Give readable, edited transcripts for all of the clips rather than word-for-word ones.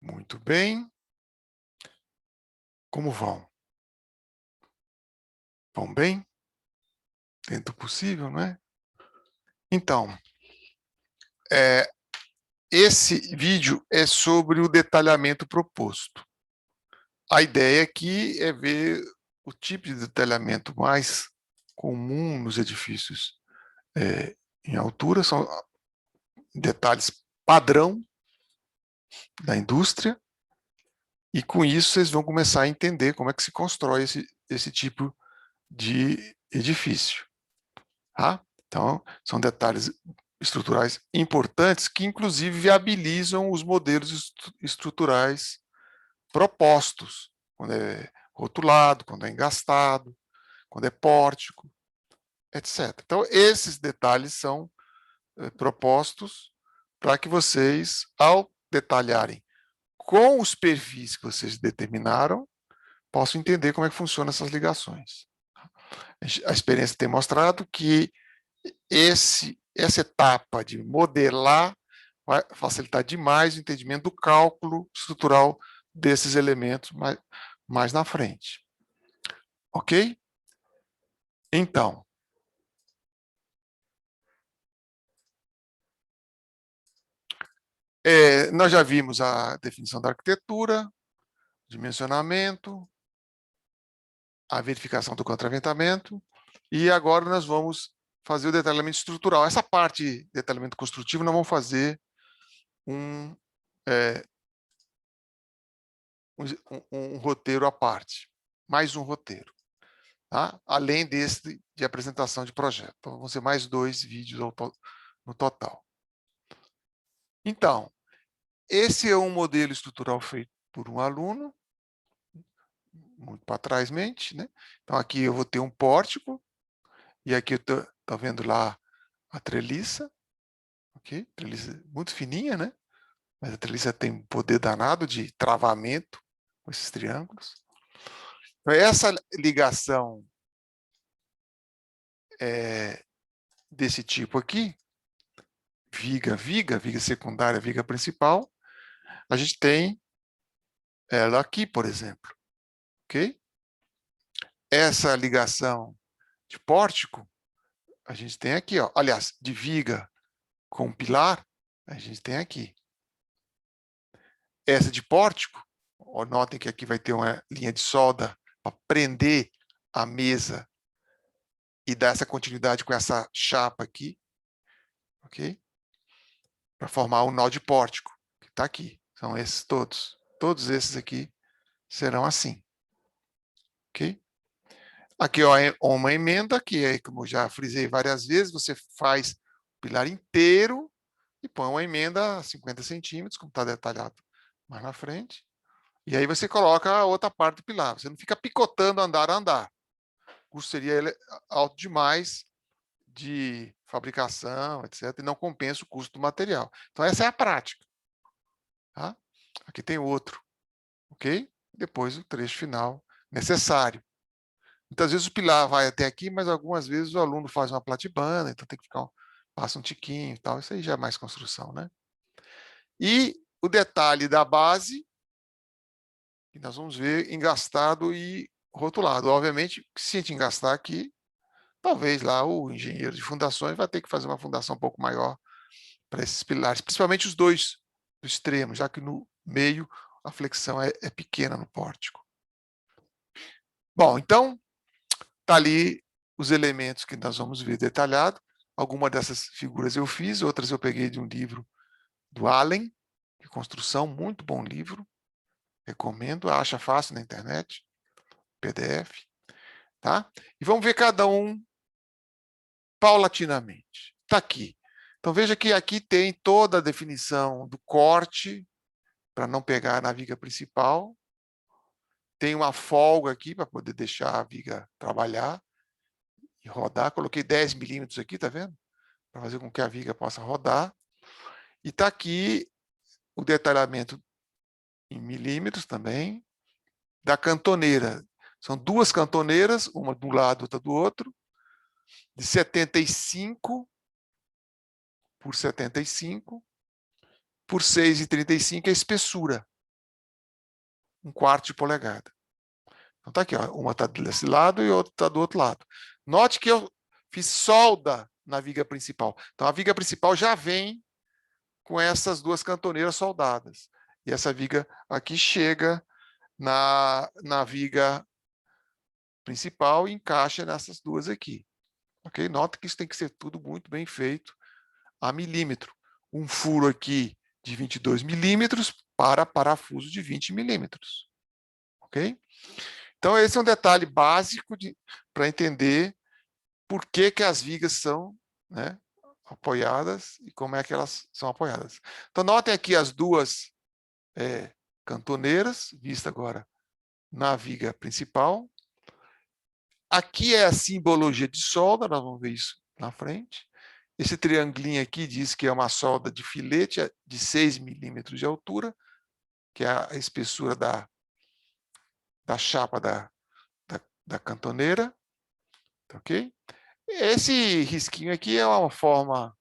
Muito bem. Como vão? Vão bem? Dentro do possível, não é? Então, esse vídeo é sobre o detalhamento proposto. A ideia aqui é ver o tipo de detalhamento mais comum nos edifícios em altura, são detalhes padrão da indústria, e com isso vocês vão começar a entender como é que se constrói esse tipo de edifício. Tá? Então, são detalhes estruturais importantes que, inclusive, viabilizam os modelos estruturais propostos, quando é rotulado, quando é engastado, quando é pórtico, etc. Então, esses detalhes são propostos para que vocês, ao detalharem com os perfis que vocês determinaram, possam entender como é que funcionam essas ligações. A experiência tem mostrado que essa etapa de modelar vai facilitar demais o entendimento do cálculo estrutural desses elementos mais na frente. Ok? Então, nós já vimos a definição da arquitetura, dimensionamento, a verificação do contraventamento, e agora nós vamos fazer o detalhamento estrutural. Essa parte de detalhamento construtivo nós vamos fazer um roteiro à parte, mais um roteiro, tá? Além desse de apresentação de projeto. Então, vão ser mais 2 vídeos no total. Então, esse é um modelo estrutural feito por um aluno, muito para trás mente, né? Então, aqui eu vou ter um pórtico, e aqui eu estou vendo lá a treliça, ok? Treliça muito fininha, né? Mas a treliça tem um poder danado de travamento com esses triângulos. Então, essa ligação desse tipo aqui, viga secundária, viga principal, a gente tem ela aqui, por exemplo, ok? Essa ligação de pórtico, a gente tem aqui, ó. Aliás, de viga com pilar, a gente tem aqui. Essa de pórtico, ó, notem que aqui vai ter uma linha de solda para prender a mesa e dar essa continuidade com essa chapa aqui, ok? Para formar o nó de pórtico, que está aqui. São esses todos. Todos esses aqui serão assim. Ok? Aqui ó, é uma emenda, que é, como eu já frisei várias vezes, você faz o pilar inteiro e põe uma emenda a 50 centímetros, como está detalhado mais na frente. E aí você coloca a outra parte do pilar. Você não fica picotando andar a andar. O custo seria alto demais de fabricação, etc., e não compensa o custo do material. Então, essa é a prática. Tá? Aqui tem outro. Ok? Depois o trecho final necessário. Muitas vezes o pilar vai até aqui, mas algumas vezes o aluno faz uma platibanda, então tem que ficar passa um tiquinho e tal. Isso aí já é mais construção, né? E o detalhe da base, que nós vamos ver engastado e rotulado. Obviamente, se a gente engastar aqui, talvez lá o engenheiro de fundações vai ter que fazer uma fundação um pouco maior para esses pilares, principalmente os dois do extremo, já que no meio a flexão é pequena no pórtico. Bom, então, está ali os elementos que nós vamos ver detalhado. Algumas dessas figuras eu fiz, outras eu peguei de um livro do Allen, de construção, muito bom livro. Recomendo, acha fácil na internet, PDF. Tá? E vamos ver cada um paulatinamente. Está aqui. Então, veja que aqui tem toda a definição do corte, para não pegar na viga principal. Tem uma folga aqui, para poder deixar a viga trabalhar e rodar. Coloquei 10 milímetros aqui, tá vendo? Para fazer com que a viga possa rodar. E está aqui o detalhamento em milímetros também, da cantoneira. São 2 cantoneiras, uma de um lado, outra do outro, de 75 por 75 por 6,35 é a espessura. 1/4 de polegada. Então tá aqui, ó, uma está desse lado e outra está do outro lado. Note que eu fiz solda na viga principal. Então a viga principal já vem com essas duas cantoneiras soldadas. E essa viga aqui chega na viga principal e encaixa nessas duas aqui. Ok? Nota que isso tem que ser tudo muito bem feito a milímetro. Um furo aqui de 22 milímetros para parafuso de 20 milímetros. Ok? Então, esse é um detalhe básico para entender por que as vigas são, né, apoiadas e como é que elas são apoiadas. Então, notem aqui as duas cantoneiras, vista agora na viga principal. Aqui é a simbologia de solda, nós vamos ver isso na frente. Esse triangulinho aqui diz que é uma solda de filete de 6 milímetros de altura, que é a espessura da chapa da cantoneira. Ok? Esse risquinho aqui é uma forma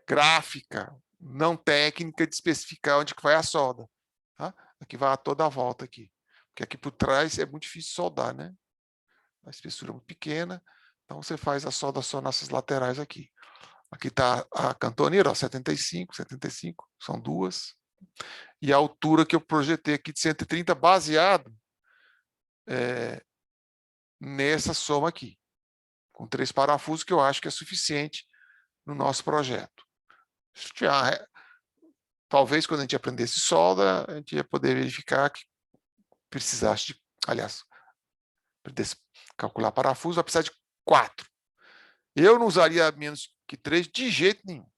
gráfica, não técnica, de especificar onde que vai a solda. Tá? Aqui vai toda a volta aqui. Porque aqui por trás é muito difícil soldar, né? A espessura é muito pequena, então você faz a solda só nessas laterais aqui. Aqui está a cantoneira, ó, 75, 75, são duas. E a altura que eu projetei aqui de 130, baseado nessa soma aqui, com 3 parafusos, que eu acho que é suficiente no nosso projeto. Talvez, quando a gente aprendesse solda, a gente ia poder verificar que precisasse de, aliás, aprendesse calcular parafuso, vai precisar de 4. Eu não usaria menos que 3 de jeito nenhum.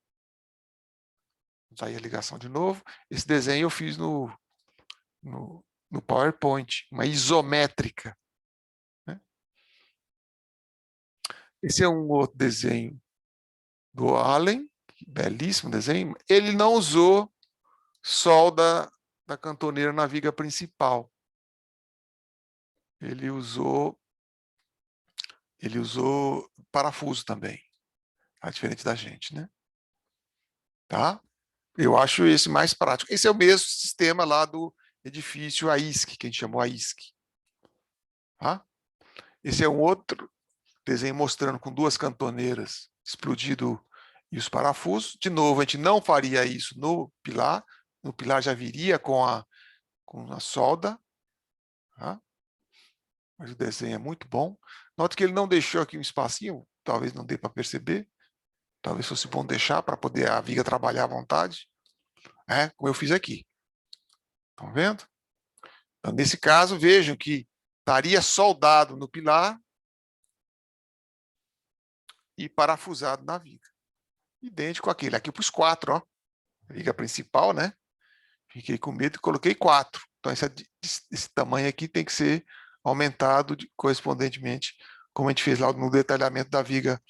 Usaria a ligação de novo. Esse desenho eu fiz no PowerPoint, uma isométrica. Né? Esse é um outro desenho do Allen, belíssimo desenho. Ele não usou solda da cantoneira na viga principal. Ele usou parafuso também, tá? Diferente da gente, né? Tá? Eu acho esse mais prático. Esse é o mesmo sistema lá do edifício AISC, que a gente chamou AISC. Tá? Esse é um outro desenho mostrando com 2 cantoneiras explodido e os parafusos. De novo, a gente não faria isso no pilar. No pilar já viria com a solda. Tá? Mas o desenho é muito bom. Note que ele não deixou aqui um espacinho, talvez não dê para perceber. Talvez fosse bom deixar para poder a viga trabalhar à vontade. Como eu fiz aqui. Estão vendo? Então, nesse caso, vejam que estaria soldado no pilar e parafusado na viga. Idêntico àquele. Aqui para os 4, ó. A viga principal, né? Fiquei com medo e coloquei 4. Então, esse tamanho aqui tem que ser aumentado correspondentemente, como a gente fez lá no detalhamento da viga,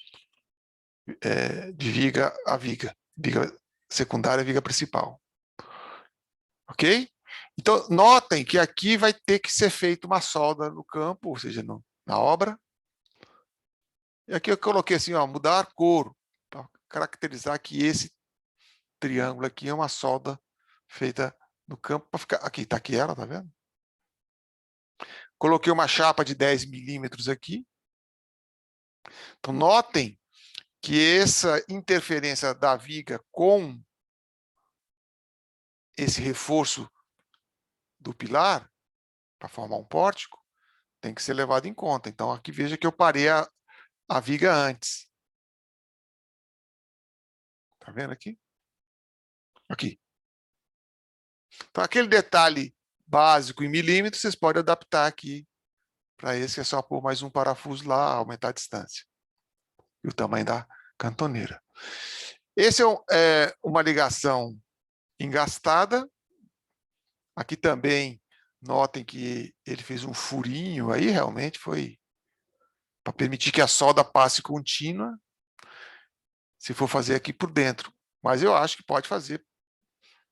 de viga a viga. Viga secundária, viga principal. Ok? Então, notem que aqui vai ter que ser feita uma solda no campo, ou seja, na obra. E aqui eu coloquei assim, ó, mudar a cor, para caracterizar que esse triângulo aqui é uma solda feita no campo para ficar. Aqui, está aqui ela, tá vendo? Coloquei uma chapa de 10 milímetros aqui. Então, notem que essa interferência da viga com esse reforço do pilar, para formar um pórtico, tem que ser levado em conta. Então, aqui veja que eu parei a viga antes. Tá vendo aqui? Aqui. Então, aquele detalhe básico em milímetros, vocês podem adaptar aqui para esse, é só pôr mais um parafuso lá, aumentar a distância. E o tamanho da cantoneira. Esse é uma ligação engastada. Aqui também, notem que ele fez um furinho aí, realmente foi para permitir que a solda passe contínua, se for fazer aqui por dentro. Mas eu acho que pode fazer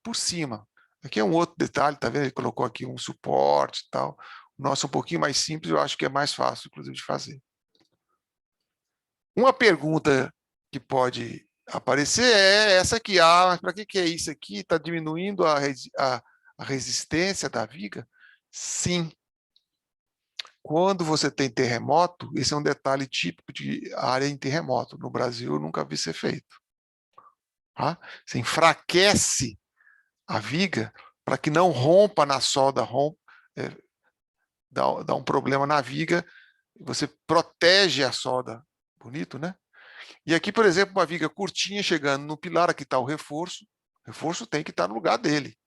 por cima. Aqui é um outro detalhe, tá vendo? Ele colocou aqui um suporte e tal. O nosso é um pouquinho mais simples, eu acho que é mais fácil, inclusive, de fazer. Uma pergunta que pode aparecer é essa aqui. Mas para que é isso aqui? Está diminuindo a resistência da viga? Sim. Quando você tem terremoto, esse é um detalhe típico de área em terremoto. No Brasil, eu nunca vi ser feito. Tá? Você enfraquece a viga para que não rompa na solda, dá um problema na viga, você protege a solda. Bonito, né? E aqui, por exemplo, uma viga curtinha chegando no pilar, aqui está o reforço. O reforço tem que estar no lugar dele.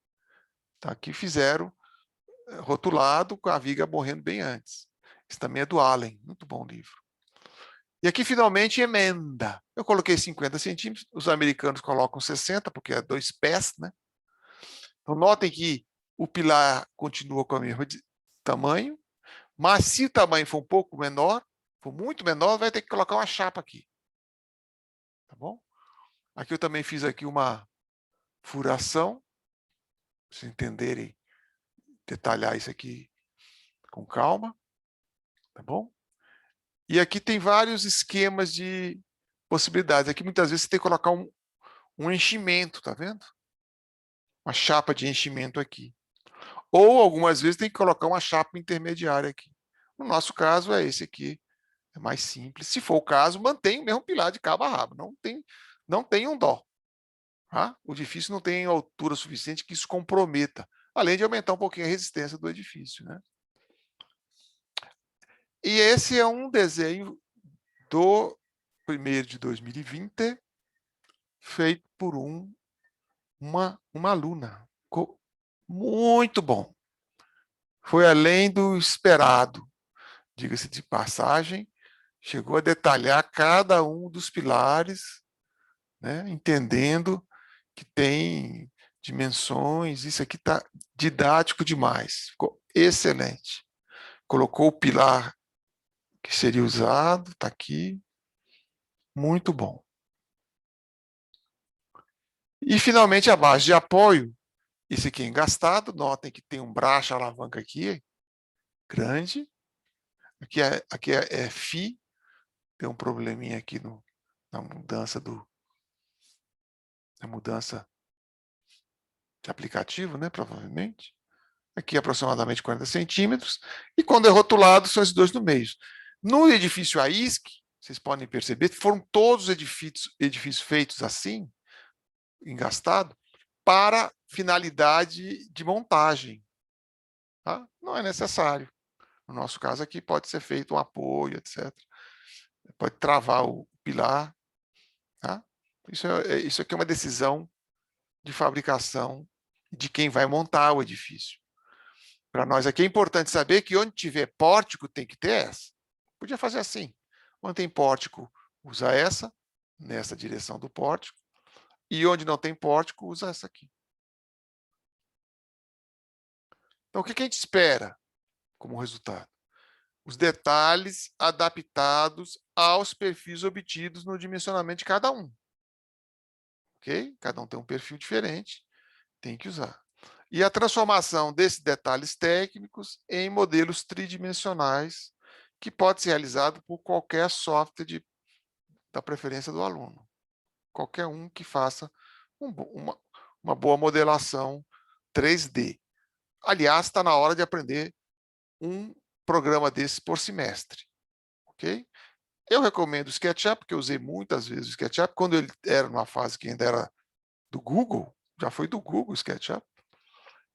Tá? Aqui fizeram rotulado com a viga morrendo bem antes. Isso também é do Allen, muito bom livro. E aqui, finalmente, emenda. Eu coloquei 50 centímetros, os americanos colocam 60, porque é 2 pés, né? Então, notem que o pilar continua com o mesmo tamanho, mas se o tamanho for um pouco menor, for muito menor, vai ter que colocar uma chapa aqui. Tá bom? Aqui eu também fiz aqui uma furação, para vocês entenderem, detalhar isso aqui com calma. Tá bom? E aqui tem vários esquemas de possibilidades. Aqui muitas vezes você tem que colocar um enchimento, tá vendo? Uma chapa de enchimento aqui. Ou algumas vezes tem que colocar uma chapa intermediária aqui. No nosso caso é esse aqui, é mais simples. Se for o caso, mantém o mesmo pilar de cabo a rabo, não tem um dó. Tá? O edifício não tem altura suficiente que isso comprometa, além de aumentar um pouquinho a resistência do edifício, né? E esse é um desenho do 1º de 2020, feito por uma aluna. Ficou muito bom. Foi além do esperado, diga-se de passagem, chegou a detalhar cada um dos pilares, né, entendendo que tem dimensões, isso aqui está didático demais, ficou excelente. Colocou o pilar que seria usado, está aqui, muito bom. E, finalmente, a base de apoio, esse aqui é engastado, notem que tem um braço alavanca aqui, grande, aqui é FI, tem um probleminha aqui na mudança de aplicativo, né, provavelmente. Aqui aproximadamente 40 centímetros, e quando é rotulado, são esses dois no meio. No edifício AISC, vocês podem perceber que foram todos os edifícios feitos assim, engastado, para finalidade de montagem. Tá? Não é necessário. No nosso caso aqui, pode ser feito um apoio, etc. Pode travar o pilar. Tá? Isso aqui é uma decisão de fabricação de quem vai montar o edifício. Para nós aqui é importante saber que onde tiver pórtico tem que ter essa. Podia fazer assim. Onde tem pórtico, usa essa, nessa direção do pórtico. E onde não tem pórtico, usa essa aqui. Então, o que a gente espera como resultado? Os detalhes adaptados aos perfis obtidos no dimensionamento de cada um. Ok? Cada um tem um perfil diferente, tem que usar. E a transformação desses detalhes técnicos em modelos tridimensionais, que pode ser realizado por qualquer software da preferência do aluno. Qualquer um que faça uma boa modelação 3D. Aliás, está na hora de aprender um programa desse por semestre. Ok? Eu recomendo o SketchUp, porque eu usei muitas vezes o SketchUp, quando ele era numa fase que ainda era do Google, já foi do Google o SketchUp,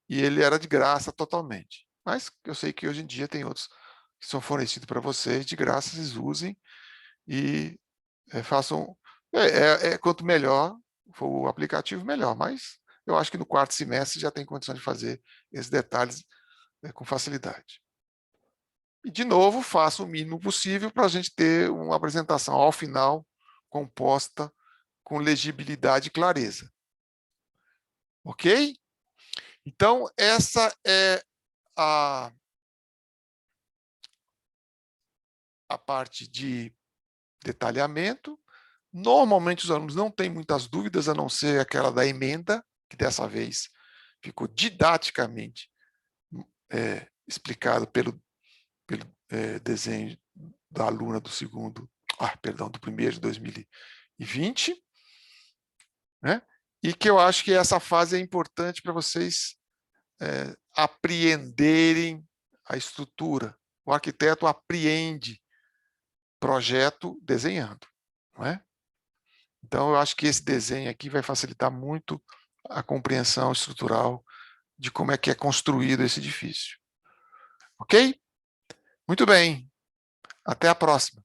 e ele era de graça totalmente. Mas eu sei que hoje em dia tem outros que são fornecidos para vocês, de graça, vocês usem e façam... quanto melhor for o aplicativo, melhor, mas eu acho que no 4º semestre já tem condição de fazer esses detalhes com facilidade. E, de novo, faça o mínimo possível para a gente ter uma apresentação ao final composta com legibilidade e clareza. Ok? Então, essa é a parte de detalhamento. Normalmente, os alunos não têm muitas dúvidas, a não ser aquela da emenda, que dessa vez ficou didaticamente explicado pelo desenho da aluna do do 1º de 2020, né? E que eu acho que essa fase é importante para vocês apreenderem a estrutura. O arquiteto apreende projeto desenhando, não é? Então, eu acho que esse desenho aqui vai facilitar muito a compreensão estrutural de como é que é construído esse edifício. Ok? Muito bem. Até a próxima.